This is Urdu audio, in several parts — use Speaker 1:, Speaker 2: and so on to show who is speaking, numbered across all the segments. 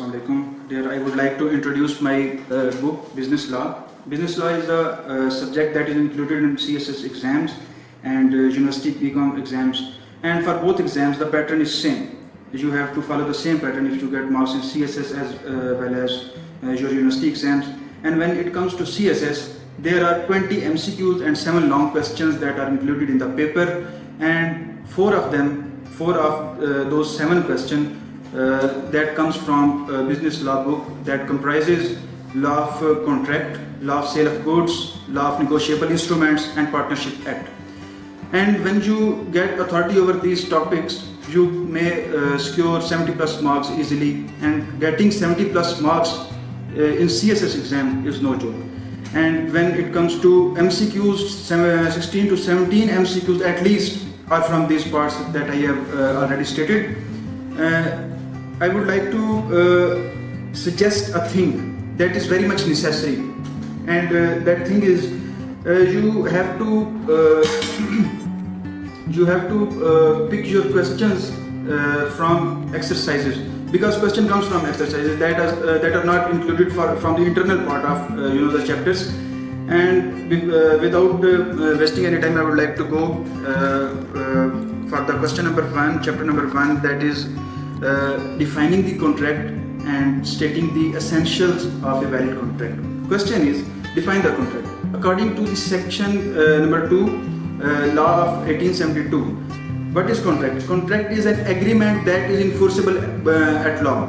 Speaker 1: Assalamu alaikum. Dear, I would like to introduce my book, Business Law. Business Law is a subject that is included in CSS exams and University BCom exams. And for both exams, the pattern is same. You have to follow the same pattern if you get marks in CSS as well as your university exams. And when it comes to CSS, there are 20 MCQs and 7 long questions that are included in the paper. And four of those 7 questions that comes from business law book that comprises law of contract, law of sale of goods, law of negotiable instruments and partnership act. And when you get authority over these topics, you may secure 70 plus marks easily, and getting 70 plus marks in CSS exam is no joke. And when it comes to MCQs, 16 to 17 MCQs at least are from these parts that I have already stated. I would like to suggest a thing that is very much necessary, and that thing is you have to pick your questions from exercises, because question comes from exercises that are not included from the internal part of the chapters. And without wasting any time, I would like to go for the question number 1, chapter number 1, that is defining the contract and stating the essentials of a valid contract. Question is, define the contract. According to the section number 2, law of 1872, what is contract? Contract is an agreement that is enforceable at law.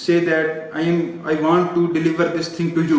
Speaker 1: say that I want to deliver this thing to you,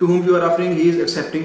Speaker 1: to whom you are offering, he is accepting,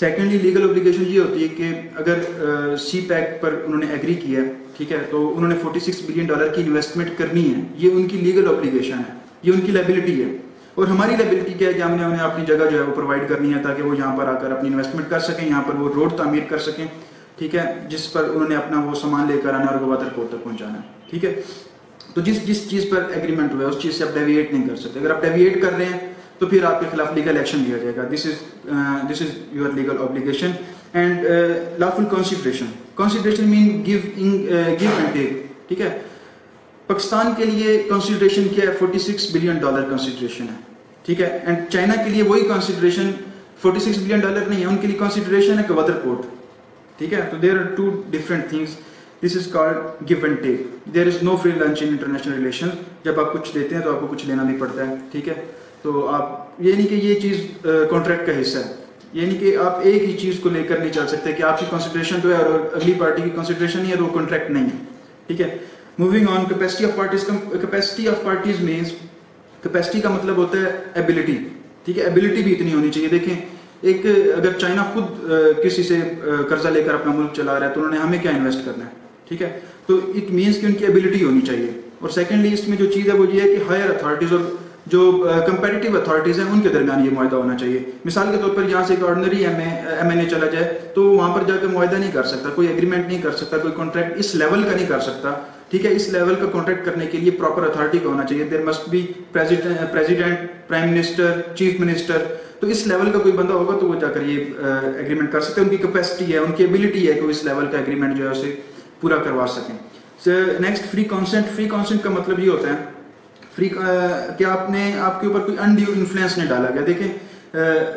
Speaker 1: secondly legal obligation یہ ہوتی ہے کہ اگر سی پیک پر انہوں نے ایگری کیا ہے, ٹھیک ہے, تو انہوں نے $46 بلین کی انویسٹمنٹ کرنی ہے, یہ ان کی لیگل اوبلیگیشن ہے, یہ ان کی لائبلٹی ہے. اور ہماری لائبلٹی کیا ہے کہ ہم نے انہیں اپنی جگہ جو ہے وہ پرووائڈ کرنی ہے تاکہ وہ یہاں پر آ کر اپنی انویسٹمنٹ کر سکیں, یہاں پر وہ روڈ تعمیر کر سکیں, ٹھیک ہے, جس پر انہوں نے اپنا وہ سامان لے کر آنا اور گوادر پورٹ تک پہنچانا ہے, ٹھیک ہے. تو جس چیز پر ایگریمنٹ ہوا ہے اس چیز سے آپ ڈیویٹ نہیں کر سکتے. اگر آپ ڈیویٹ کر رہے ہیں تو پھر آپ کے خلاف لیگل ایکشن لیا جائے گا. This is your legal obligation. And lawful consideration mean give and take, ٹھیک ہے. پاکستان کے لیے کنسیڈریشن کیا ہے؟ $46 بلین کنسیڈریشن ہے, ٹھیک ہے. اینڈ چائنا کے لیے وہی کنسیڈریشن $46 بلین نہیں ہے, ان کے لیے کنسیڈریشن ہے گوادر پورٹ, ٹھیک ہے. تو there are two different things. This is called give and take. There is no free lunch in international relation. جب آپ کچھ دیتے ہیں تو آپ کو کچھ لینا بھی پڑتا ہے, ٹھیک ہے. تو آپ یہ نہیں کہ یہ چیز کانٹریکٹ کا حصہ ہے, یہ نہیں کہ آپ ایک ہی چیز کو لے کر نہیں چل سکتے کہ آپ کی کنسیڈریشن تو ہے اور اگلی پارٹی کی کنسیڈریشن نہیں ہے تو وہ کانٹریکٹ نہیں ہے, ٹھیک ہے. Moving on, capacity of parties. Capacity of parties means, capacity کا مطلب ہوتا ہے ایبلٹی, ٹھیک ہے. ایبلٹی بھی اتنی ہونی چاہیے. دیکھیں ایک اگر چائنا خود کسی سے قرضہ لے کر اپنا ملک چلا رہا ہے تو انہوں نے ہمیں کیا انویسٹ کرنا ہے, ٹھیک ہے. تو اٹ مینس کہ ان کی ایبلٹی ہونی چاہیے. اور سیکنڈلی اس میں جو چیز ہے وہ یہ ہے کہ ہائر اتھارٹیز اور جو کمپیٹیٹیو اتھارٹیز ہیں ان کے درمیان یہ معاہدہ ہونا چاہیے. مثال کے طور پر یہاں سے ایک آرڈنری ایم این اے چلا جائے تو وہاں پر جا کے معاہدہ نہیں کر سکتا, کوئی ایگریمنٹ نہیں کر سکتا, کوئی کانٹریکٹ اس لیول کا نہیں کر سکتا, ٹھیک ہے. اس لیول کا کانٹریکٹ کرنے کے لیے پراپر اتھارٹی کا ہونا چاہیے. There must be president, prime minister, chief minister. تو اس لیول کا کوئی بندہ ہوگا تو وہ جا کر یہ ایگریمنٹ کر سکتے ہیں. ان کی کیپیسٹی ہے, ان کی ایبلٹی ہے کہ وہ اس لیول کا ایگریمنٹ جو ہے اسے پورا کروا سکیں. Next free consent. Free consent کا مطلب یہ ہوتا ہے فری کہ آپ نے آپ کے اوپر کوئی انڈیو انفلوئنس نہیں ڈالا گیا. دیکھیں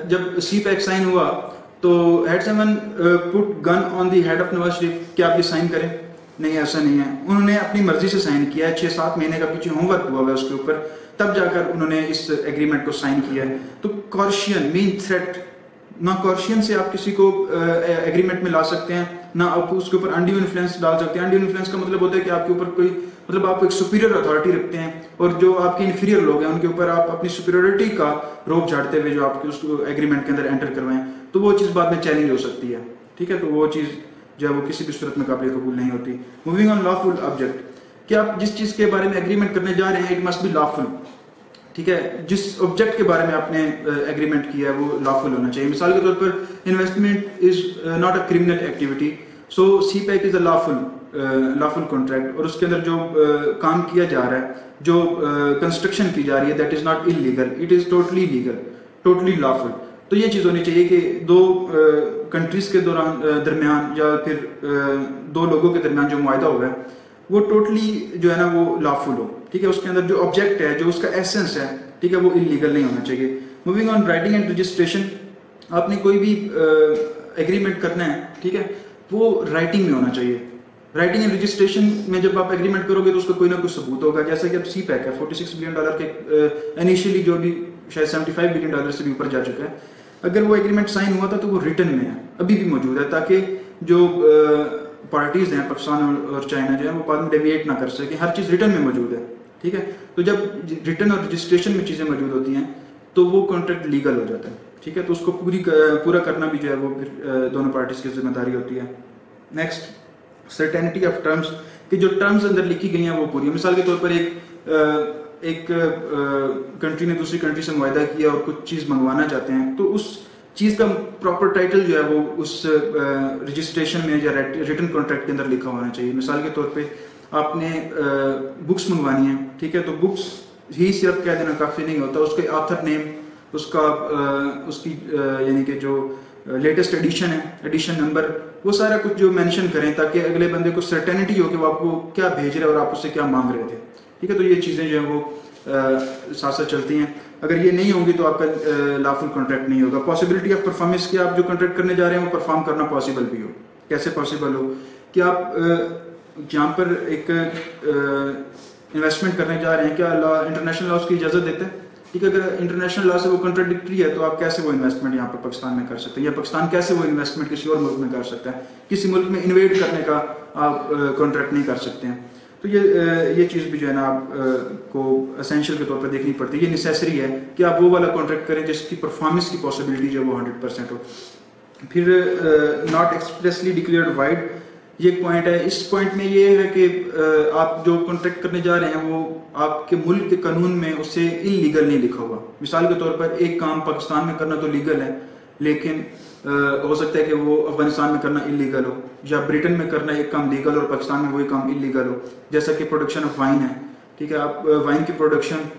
Speaker 1: جب سی پیک سائن ہوا تو ہیڈ سیون put gun on the head of Nawaz Sharif کہ آپ یہ سائن کریں. نہیں, ایسا نہیں ہے. انہوں نے اپنی مرضی سے سائن کیا ہے, 6-7 مہینے کا پیچھے ہوم ورک ہوا ہے اس کے اوپر, تب جا کر انہوں نے اس ایگریمنٹ کو سائن کیا ہے. تو کارشین مین تھریٹ, نہ کارشین سے آپ کسی کو ایگریمنٹ میں لا سکتے ہیں, نہ آپ اس کے اوپر انڈیو انفلوئنس ڈال سکتے ہیں. انڈیو انفلوئنس کا مطلب ہوتا ہے کہ آپ کے اوپر کوئی مطلب آپ ایک سپیریئر اتھارٹی رکھتے ہیں اور جو آپ کے انفیریئر لوگ ہیں ان کے اوپر آپ اپنی سپیریورٹی کا روپ جھاڑتے ہوئے جو آپ کے اس ایگریمنٹ کے اندر انٹر کروائیں, تو وہ چیز بعد میں چیلنج ہو سکتی ہے, ٹھیک ہے. تو وہ چیز جو ہے وہ کسی بھی صورت میں قابل قبول نہیں ہوتی. موونگ آن لافل آبجیکٹ, کہ آپ جس چیز کے بارے میں ایگریمنٹ کرنے جا رہے ہیں اٹ مسٹ بی لافل, ٹھیک ہے. جس آبجیکٹ کے بارے میں آپ نے ایگریمنٹ کیا ہے وہ لافل ہونا چاہیے. مثال کے طور پر investment is not a criminal activity, so CPEC is a lawful contract. اور اس کے اندر جو کام کیا جا رہا ہے, جو کنسٹرکشن کی جا رہی ہے, that is not illegal, it is totally legal, totally lawful. تو یہ چیز ہونی چاہیے کہ دو کنٹریز کے درمیان یا پھر دو لوگوں کے درمیان جو معاہدہ ہوا ہے وہ ٹوٹلی جو ہے نا وہ لافل ہو, ٹھیک ہے. اس کے اندر جو آبجیکٹ ہے, جو اس کا ایسنس ہے, ٹھیک ہے, وہ انلیگل نہیں ہونا چاہیے. Moving on writing and registration. آپ نے کوئی بھی ایگریمنٹ کرنا ہے, ٹھیک ہے, وہ رائٹنگ میں ہونا چاہیے. رائٹنگ اینڈ رجسٹریشن میں جب آپ ایگریمنٹ کرو گے تو اس کا کوئی نہ کوئی ثبوت ہوگا. جیسا کہ اب سی پیک ہے $46 بلین کے انیشیلی جو بھی شاید $75 بلین سے بھی اوپر جا چکا ہے, اگر وہ ایگریمنٹ سائن ہوا تھا تو وہ ریٹن میں ہے, ابھی بھی موجود ہے, تاکہ جو پارٹیز ہیں پاکستان اور چائنا جو ہے وہ بعد میں ڈیویٹ نہ کر سکیں. ہر چیز ریٹن میں موجود ہے, ٹھیک ہے. تو جب ریٹن اور رجسٹریشن میں چیزیں موجود ہوتی ہیں تو وہ کانٹریکٹ لیگل ہو جاتا ہے, ٹھیک ہے. تو اس کو پورا کرنا بھی جو ہے وہ پھر دونوں پارٹیز کی ذمہ داری ہوتی ہے. نیکسٹ سرٹینٹی آف ٹرمز, کہ جو ٹرمز اندر لکھی گئی ہیں وہ پوری. مثال کے طور پر ایک کنٹری نے دوسری کنٹری سے معاہدہ کیا اور کچھ چیز منگوانا چاہتے ہیں, تو اس چیز کا پراپر ٹائٹل جو ہے وہ اس رجسٹریشن میں یا ریٹن کانٹریکٹ کے اندر لکھا ہونا چاہیے. مثال کے طور پہ آپ نے بکس منگوانی ہیں, ٹھیک ہے, تو بکس ہی صرف کہہ دینا کافی نہیں ہوتا, اس کے آتھر نیم, اس کی یعنی کہ جو لیٹسٹ ایڈیشن ہے, ایڈیشن نمبر, وہ سارا کچھ جو مینشن کریں تاکہ اگلے بندے کو سرٹینٹی ہو کہ وہ آپ کو کیا بھیج رہے ہیں اور آپ اس سے کیا مانگ رہے تھے, ٹھیک ہے. تو یہ چیزیں جو ہیں وہ ساتھ ساتھ چلتی ہیں. اگر یہ نہیں ہوں گی تو آپ کا لافل کانٹریکٹ نہیں ہوگا. پاسبلٹی آف پرفارمنس, کہ آپ جو کانٹریکٹ کرنے جا رہے ہیں وہ پرفارم کرنا پاسبل بھی ہو. کیسے پاسبل ہو کہ آپ جہاں پر ایک انویسٹمنٹ کرنے جا رہے ہیں, کیا انٹرنیشنل لا اس کی اجازت دیتے ہیں, ٹھیک ہے. اگر انٹرنیشنل لا سے وہ کنٹراڈکٹری ہے تو آپ کیسے وہ انویسٹمنٹ یہاں پر پاکستان میں کر سکتے ہیں, یا پاکستان کیسے وہ انویسٹمنٹ کسی اور ملک میں کر سکتا ہے. کسی ملک میں انویٹ کرنے کا آپ کانٹریکٹ نہیں کر سکتے ہیں. تو یہ چیز بھی جو ہے نا آپ کو اسینشیل کے طور پر دیکھنی پڑتی ہے. یہ نیسیسری ہے کہ آپ وہ والا کانٹریکٹ کریں جس کی پرفارمنس کی پاسبلٹی جو ہے وہ 100% ہو. پھر ناٹ ایکسپریسلی ڈکلیئرڈ وائڈ، یہ ایک پوائنٹ ہے. اس پوائنٹ میں یہ ہے کہ آپ جو کانٹریکٹ کرنے جا رہے ہیں وہ آپ کے ملک کے قانون میں اس سے انلیگل نہیں لکھا ہوا. مثال کے طور پر ایک کام پاکستان میں کرنا تو لیگل ہے، لیکن ہو سکتا ہے کہ وہ افغانستان میں کرنا انلیگل ہو، یا برٹن میں کرنا ایک کام لیگل اور پاکستان میں وہی کام انلیگل ہو. جیسا کہ پروڈکشن آف وائن ہے، ٹھیک ہے، آپ وائن کی پروڈکشن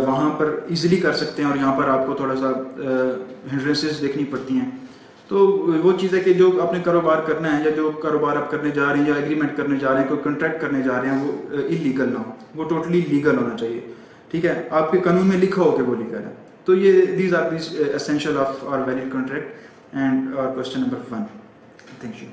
Speaker 1: وہاں پر ایزیلی کر سکتے ہیں اور یہاں پر آپ کو تھوڑا سا ہنڈرنسز دیکھنی پڑتی ہیں. تو وہ چیز ہے کہ جو اپنے کاروبار کرنا ہے یا جو کاروبار آپ کرنے جا رہے ہیں یا ایگریمنٹ کرنے جا رہے ہیں، کوئی کنٹریکٹ کرنے جا رہے ہیں، وہ انلیگل نہ ہو، وہ ٹوٹلی لیگل ہونا چاہیے. ٹھیک ہے، آپ کے قانون میں لکھا ہو کہ وہ لیگل ہے. تو یہ these are these essential of our valid contract and our question number 1. Thank you.